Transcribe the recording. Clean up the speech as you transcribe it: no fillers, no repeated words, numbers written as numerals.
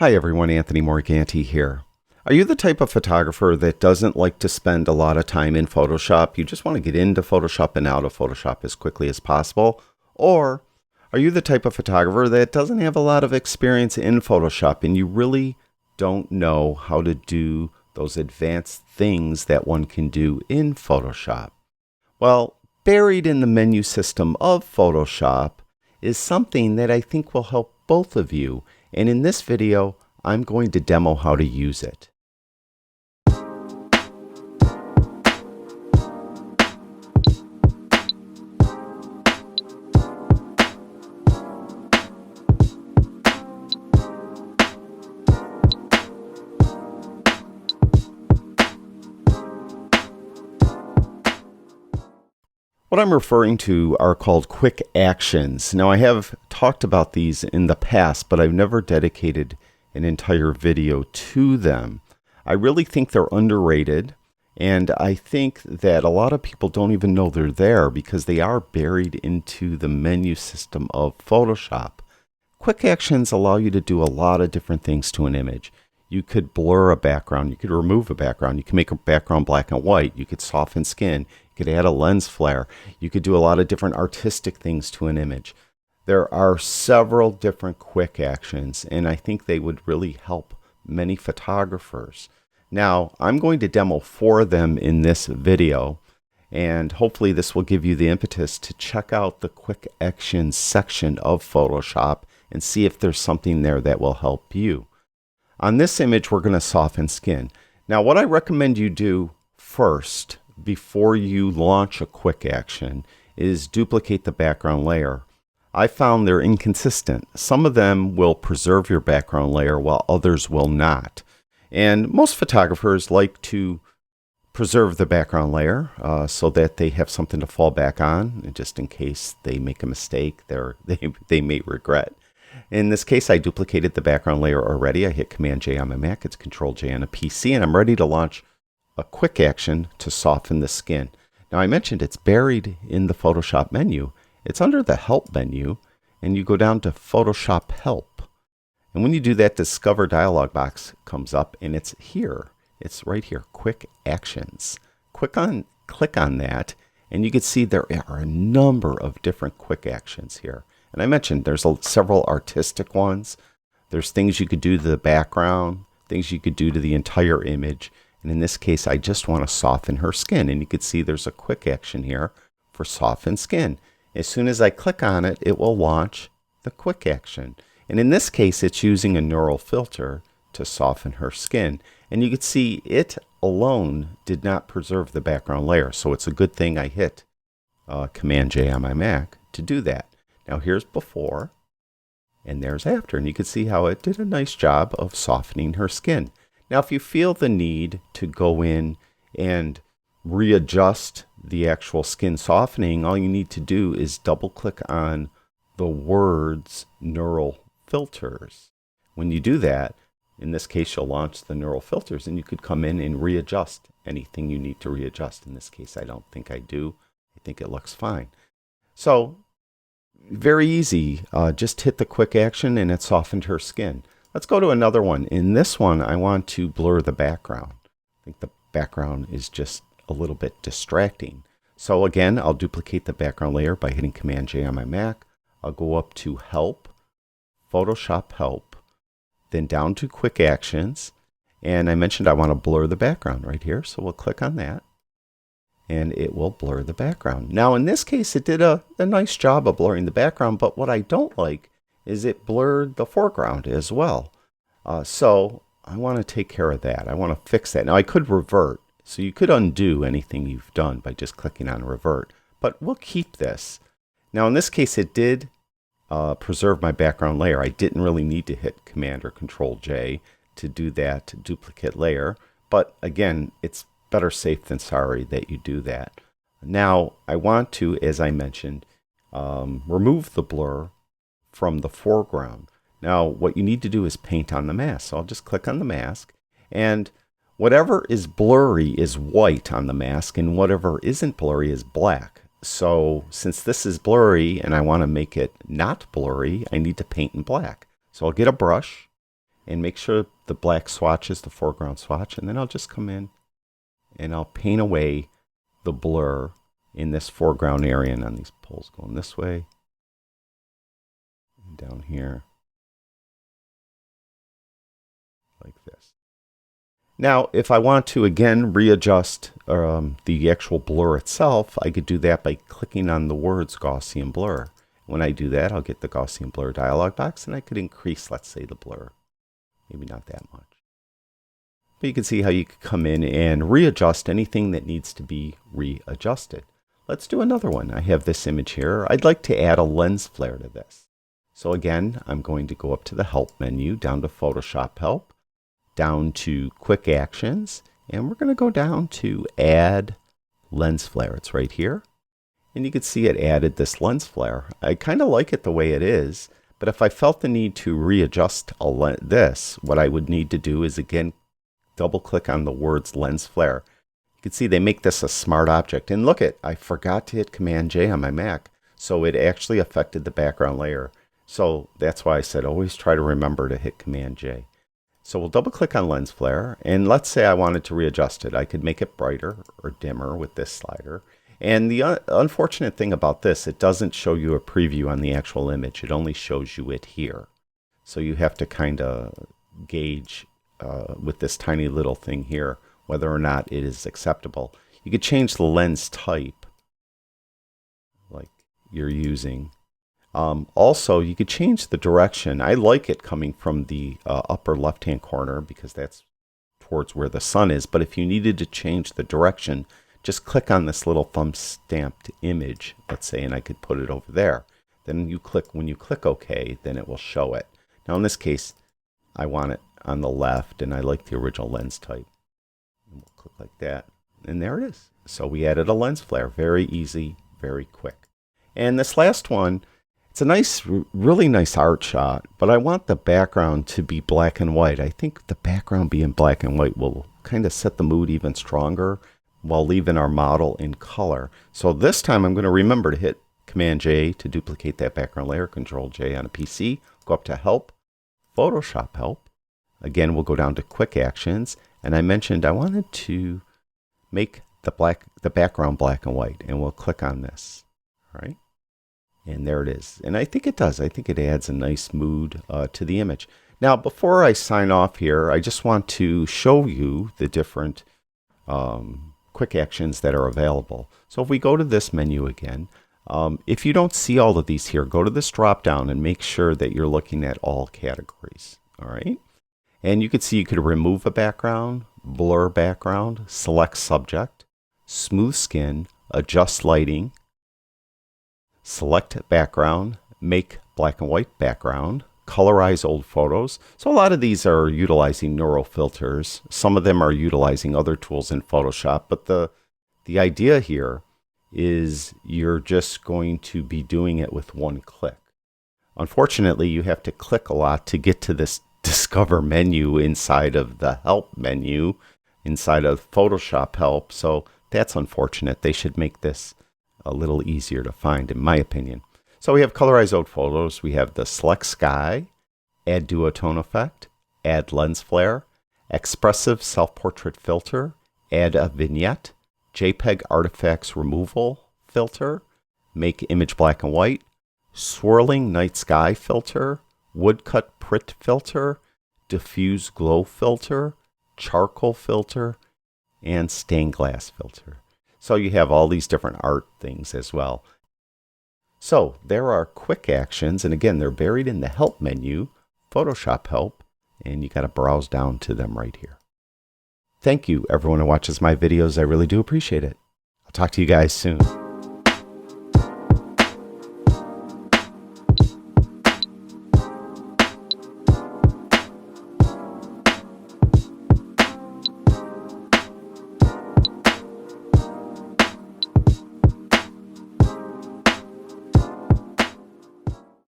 Hi everyone, Anthony Morganti here. Are you the type of photographer that doesn't like to spend a lot of time in Photoshop? You just want to get into Photoshop and out of Photoshop as quickly as possible? Or are you the type of photographer that doesn't have a lot of experience in Photoshop and you really don't know how to do those advanced things that one can do in Photoshop? Well, buried in the menu system of Photoshop is something that I think will help both of you. And in this video, I'm going to demo how to use it. What I'm referring to are called quick actions. Now, I have talked about these in the past, but I've never dedicated an entire video to them. I really think they're underrated, and I think that a lot of people don't even know they're there because they are buried into the menu system of Photoshop. Quick actions allow you to do a lot of different things to an image. You could blur a background, you could remove a background, you can make a background black and white, you could soften skin, you could add a lens flare, you could do a lot of different artistic things to an image. There are several different quick actions, and I think they would really help many photographers. Now, I'm going to demo 4 of them in this video, and hopefully this will give you the impetus to check out the quick actions section of Photoshop and see if there's something there that will help you. On this image, we're going to soften skin. Now, what I recommend you do first, before you launch a quick action, is duplicate the background layer. I found they're inconsistent. Some of them will preserve your background layer while others will not. And most photographers like to preserve the background layer so that they have something to fall back on, and just in case they make a mistake they may regret. In this case, I duplicated the background layer already. I hit Command-J on my Mac, it's Control-J on a PC, and I'm ready to launch a quick action to soften the skin. Now, I mentioned it's buried in the Photoshop menu. It's under the Help menu, and you go down to Photoshop Help. And when you do that, Discover dialog box comes up, and it's here. It's right here, Quick Actions. Click on that, and you can see there are a number of different quick actions here. And I mentioned there's several artistic ones. There's things you could do to the background, things you could do to the entire image. And in this case, I just want to soften her skin. And you can see there's a quick action here for soften skin. As soon as I click on it, it will launch the quick action. And in this case, it's using a neural filter to soften her skin. And you can see it alone did not preserve the background layer. So it's a good thing I hit Command-J on my Mac to do that. Now here's before, and there's after, and you can see how it did a nice job of softening her skin. Now if you feel the need to go in and readjust the actual skin softening, all you need to do is double click on the words neural filters. When you do that, in this case you'll launch the neural filters, and you could come in and readjust anything you need to readjust. In this case, I don't think I do. I think it looks fine. So very easy, just hit the quick action and it softened her skin. Let's go to another one. In this one, I want to blur the background. I think the background is just a little bit distracting. So again, I'll duplicate the background layer by hitting Command-J on my Mac. I'll go up to Help, Photoshop Help, then down to Quick Actions. And I mentioned I want to blur the background right here, so we'll click on that. And it will blur the background. Now in this case, it did a nice job of blurring the background, but what I don't like is it blurred the foreground as well. So I want to take care of that. I want to fix that. Now I could revert, so you could undo anything you've done by just clicking on revert, but we'll keep this. Now in this case, it did preserve my background layer. I didn't really need to hit Command or Control-J to do that duplicate layer, but again, it's better safe than sorry that you do that. Now, I want to, as I mentioned, remove the blur from the foreground. Now, what you need to do is paint on the mask. So I'll just click on the mask, and whatever is blurry is white on the mask, and whatever isn't blurry is black. So since this is blurry and I want to make it not blurry, I need to paint in black. So I'll get a brush and make sure the black swatch is the foreground swatch, and then I'll just come in and I'll paint away the blur in this foreground area and on these poles going this way and down here like this. Now, if I want to again readjust the actual blur itself, I could do that by clicking on the words Gaussian blur. When I do that, I'll get the Gaussian blur dialog box, and I could increase, let's say, the blur. Maybe not that much. But you can see how you could come in and readjust anything that needs to be readjusted. Let's do another one. I have this image here. I'd like to add a lens flare to this. So again, I'm going to go up to the Help menu, down to Photoshop Help, down to Quick Actions, and we're going to go down to Add Lens Flare. It's right here. And you can see it added this lens flare. I kind of like it the way it is, but if I felt the need to readjust this, what I would need to do is again double click on the words lens flare. You can see they make this a smart object. And look I forgot to hit Command J on my Mac, so it actually affected the background layer. So that's why I said always try to remember to hit Command J. So we'll double click on lens flare, and let's say I wanted to readjust it. I could make it brighter or dimmer with this slider. And the unfortunate thing about this, it doesn't show you a preview on the actual image. It only shows you it here. So you have to kind of gauge with this tiny little thing here whether or not it is acceptable. You could change the lens type like you're using. Also, you could change the direction. I like it coming from the upper left-hand corner because that's towards where the sun is. But if you needed to change the direction, just click on this little thumb stamped image, let's say, and I could put it over there. Then when you click OK, then it will show it. Now in this case, I want it on the left, and I like the original lens type. And we'll click like that, and there it is. So we added a lens flare. Very easy, very quick. And this last one, it's a nice, really nice art shot, but I want the background to be black and white. I think the background being black and white will kind of set the mood even stronger while leaving our model in color. So this time I'm going to remember to hit Command J to duplicate that background layer, Control J on a PC, go up to Help, Photoshop Help. Again, we'll go down to Quick Actions, and I mentioned I wanted to make the background black and white, and we'll click on this. All right, and there it is. And I think it does. I think it adds a nice mood to the image. Now, before I sign off here, I just want to show you the different quick actions that are available. So if we go to this menu again, if you don't see all of these here, go to this drop down and make sure that you're looking at all categories. All right. And you can see you could remove a background, blur background, select subject, smooth skin, adjust lighting, select background, make black and white background, colorize old photos. So a lot of these are utilizing neural filters. Some of them are utilizing other tools in Photoshop, but the idea here is you're just going to be doing it with one click. Unfortunately, you have to click a lot to get to this Discover menu inside of the Help menu, inside of Photoshop Help. So that's unfortunate. They should make this a little easier to find, in my opinion. So we have colorize old photos. We have the select sky, add duotone effect, add lens flare, expressive self-portrait filter, add a vignette, JPEG artifacts removal filter, make image black and white, swirling night sky filter, woodcut print filter, diffuse glow filter, charcoal filter, and stained glass filter. So you have all these different art things as well. So there are quick actions, and again, they're buried in the Help menu, Photoshop Help, and you got to browse down to them right here. Thank you, everyone who watches my videos. I really do appreciate it. I'll talk to you guys soon.